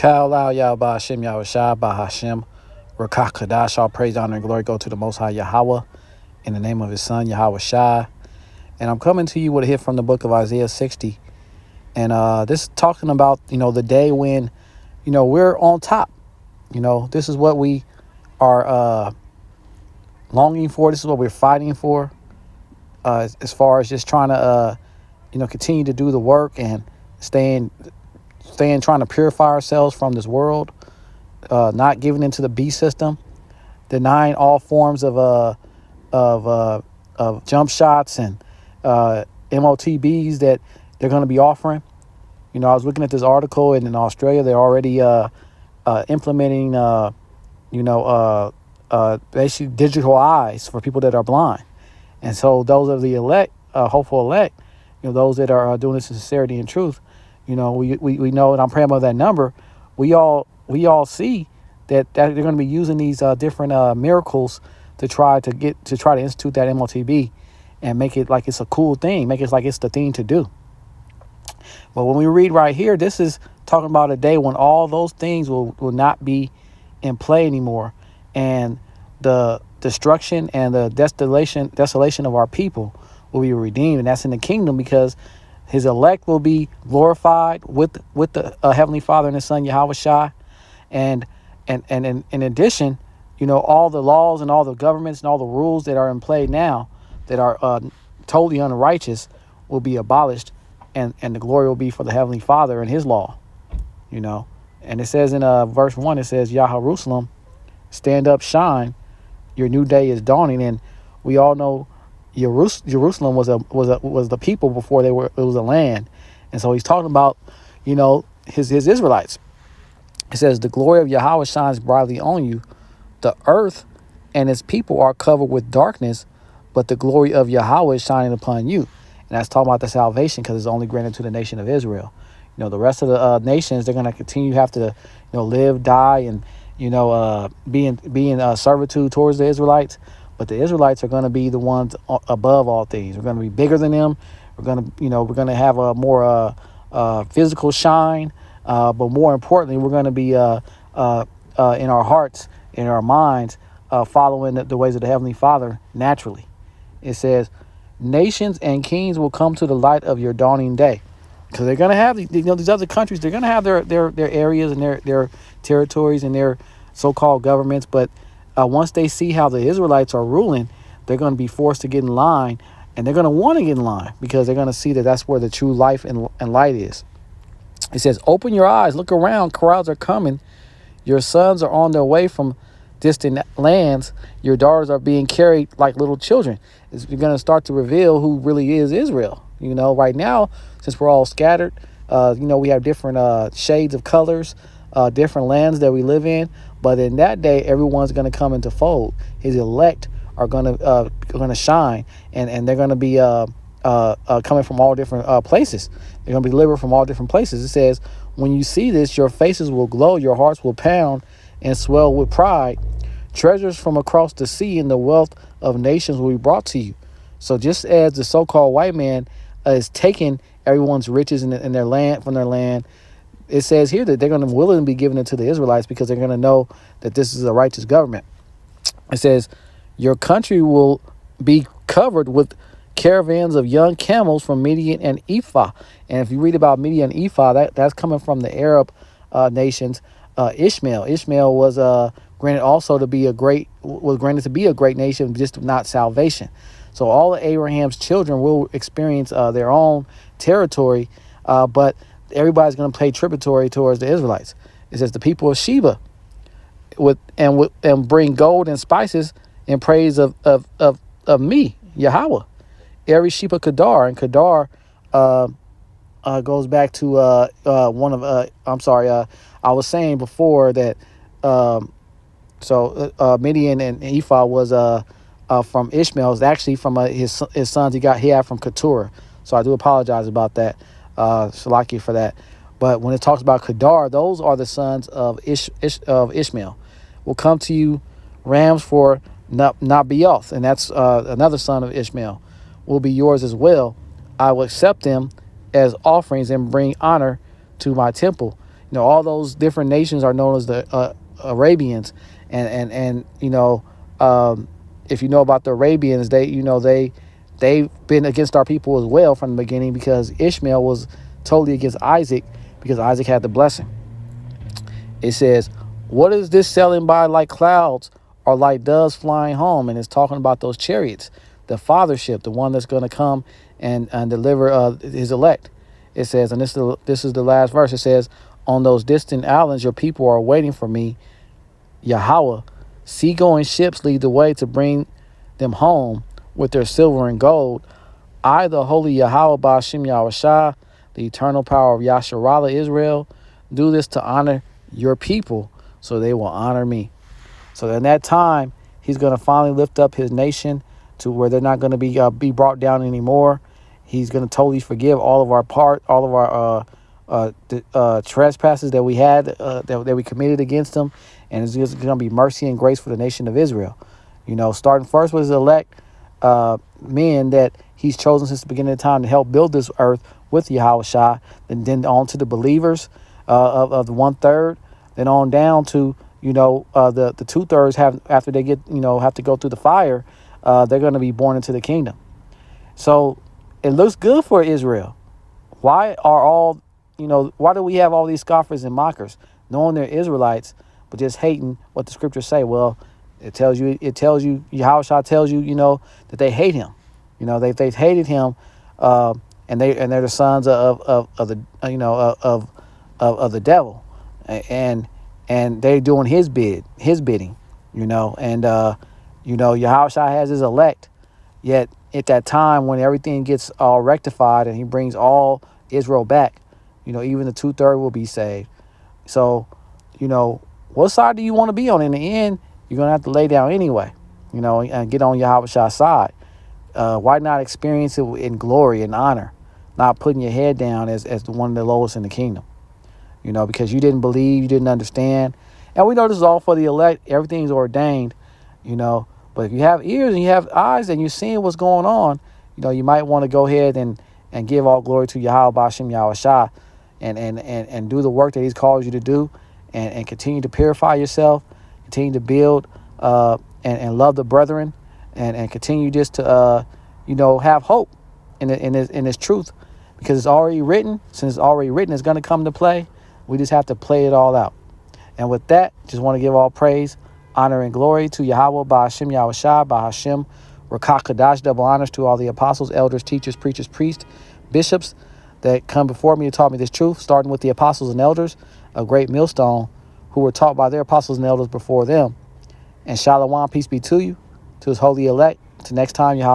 Kal Yahawashi Yahawashi Bahashem Rakakadash. All praise, honor, and glory go to the Most High Yahweh in the name of His Son Yahawashi. And I'm coming to you with a hit from the book of Isaiah 60. And this is talking about, the day when, we're on top. This is what we are longing for. This is what we're fighting for, as far as just trying to, continue to do the work and staying, trying to purify ourselves from this world, not giving into the beast system, denying all forms of jump shots and MOTBs that they're going to be offering. I was looking at this article, and in Australia, they're already implementing, basically digital eyes for people that are blind. And so those of the elect, hopeful elect, those that are doing this in sincerity and truth, we know, and I'm praying about that number. We all see that they're going to be using these different miracles to try to institute that MOTB and make it like it's a cool thing, make it like it's the thing to do. But when we read right here, this is talking about a day when all those things will not be in play anymore, and the destruction and the desolation of our people will be redeemed, and that's in the kingdom, because His elect will be glorified with the Heavenly Father and His Son Yahawashi, and in addition, all the laws and all the governments and all the rules that are in play now that are totally unrighteous will be abolished, and the glory will be for the Heavenly Father and His law. And it says in verse 1, it says, Yahawashi, stand up, shine, your new day is dawning. And we all know Jerusalem was the people before it was a land. And so he's talking about, his Israelites. It says, the glory of Yahweh shines brightly on you. The earth and its people are covered with darkness, but the glory of Yahweh is shining upon you. And that's talking about the salvation, because it's only granted to the nation of Israel. The rest of the nations, they're going to continue to have to, live, die, and, be in servitude towards the Israelites. But the Israelites are going to be the ones above all things. We're going to be bigger than them. We're going to have a more physical shine. But more importantly, we're going to be in our hearts, in our minds, following the ways of the Heavenly Father naturally. It says, nations and kings will come to the light of your dawning day. Because they're going to have these other countries, they're going to have their areas and their territories and their so-called governments. But once they see how the Israelites are ruling, they're going to be forced to get in line, and they're going to want to get in line, because they're going to see that that's where the true life and light is. It says, open your eyes, look around, crowds are coming. Your sons are on their way from distant lands. Your daughters are being carried like little children. You're going to start to reveal who really is Israel. Right now, since we're all scattered, we have different shades of colors, different lands that we live in. But in that day, everyone's going to come into fold. His elect are going to shine, and they're going to be coming from all different places. They're going to be delivered from all different places. It says, when you see this, your faces will glow, your hearts will pound and swell with pride. Treasures from across the sea and the wealth of nations will be brought to you. So just as the so-called white man is taking everyone's riches in their land from their land, it says here that they're going to willingly be giving it to the Israelites, because they're going to know that this is a righteous government. It says, your country will be covered with caravans of young camels from Midian and Ephah. And if you read about Midian and Ephah, that's coming from the Arab nations. Ishmael was granted to be a great nation, just not salvation. So all of Abraham's children will experience their own territory, but everybody's going to pay tributary towards the Israelites. It says the people of Sheba and bring gold and spices in praise of me, Yahweh. Every Sheba Kedar, and Kedar goes back to I was saying before that Midian and Ephah was from Ishmael. Is actually from his sons he had from Keturah. So I do apologize about that. Shalaki for that. But when it talks about Kedar, those are the sons of Ishmael. Will come to you rams for Nabioth, and that's another son of Ishmael, will be yours as well. I will accept them as offerings and bring honor to my temple. all those different nations are known as the Arabians, and if you know about the Arabians, they've been against our people as well from the beginning, because Ishmael was totally against Isaac, because Isaac had the blessing. It says, "What is this sailing by like clouds, or like doves flying home?" And it's talking about those chariots, the fathership, the one that's going to come and deliver his elect. It says, and this is the last verse. It says, "On those distant islands, your people are waiting for me, Yahweh. Seagoing ships lead the way to bring them home with their silver and gold. I, the holy Yahweh Ba'ashem Yahawashi, the eternal power of Yasharallah Israel, do this to honor your people, so they will honor me." So in that time, he's going to finally lift up his nation to where they're not going to be brought down anymore. He's going to totally forgive all of our trespasses that we had, that we committed against him. And it's just going to be mercy and grace for the nation of Israel. Starting first with his elect men that he's chosen since the beginning of time to help build this earth with Yahawashi, and then on to the believers of the 1/3, then on down to the 2/3 after they get have to go through the fire. They're going to be born into the kingdom. So it looks good for Israel. Why do we have all these scoffers and mockers, knowing they're Israelites, but just hating what the scriptures say? Well, it tells you, Yahushua tells you, that they hate him. They've hated him, and they're the sons of the devil, and they're doing his bidding, and Yahushua has his elect. Yet at that time when everything gets all rectified and he brings all Israel back, even the 2/3 will be saved. So, what side do you want to be on? In the end, you're going to have to lay down anyway, and get on Yahweh's side. Why not experience it in glory and honor, not putting your head down as one of the lowest in the kingdom, because you didn't believe, you didn't understand. And we know this is all for the elect. Everything's ordained, but if you have ears and you have eyes and you're seeing what's going on, you might want to go ahead and give all glory to Yahweh Ba'ashem Yahawashi, and do the work that he's called you to do, and continue to purify yourself, continue to build and love the brethren, and continue just to have hope in this truth, because it's already written. Since it's already written, it's going to come to play. We just have to play it all out. And with that, just want to give all praise, honor, and glory to Yahweh Ba'ashem Yahawashi, Ba'ashem Rakah Kadash, double honors to all the apostles, elders, teachers, preachers, priests, bishops that come before me and taught me this truth, starting with the apostles and elders, a great millstone, who were taught by their apostles and elders before them. And Shalom, peace be to you, to his holy elect. Till next time, Yahweh.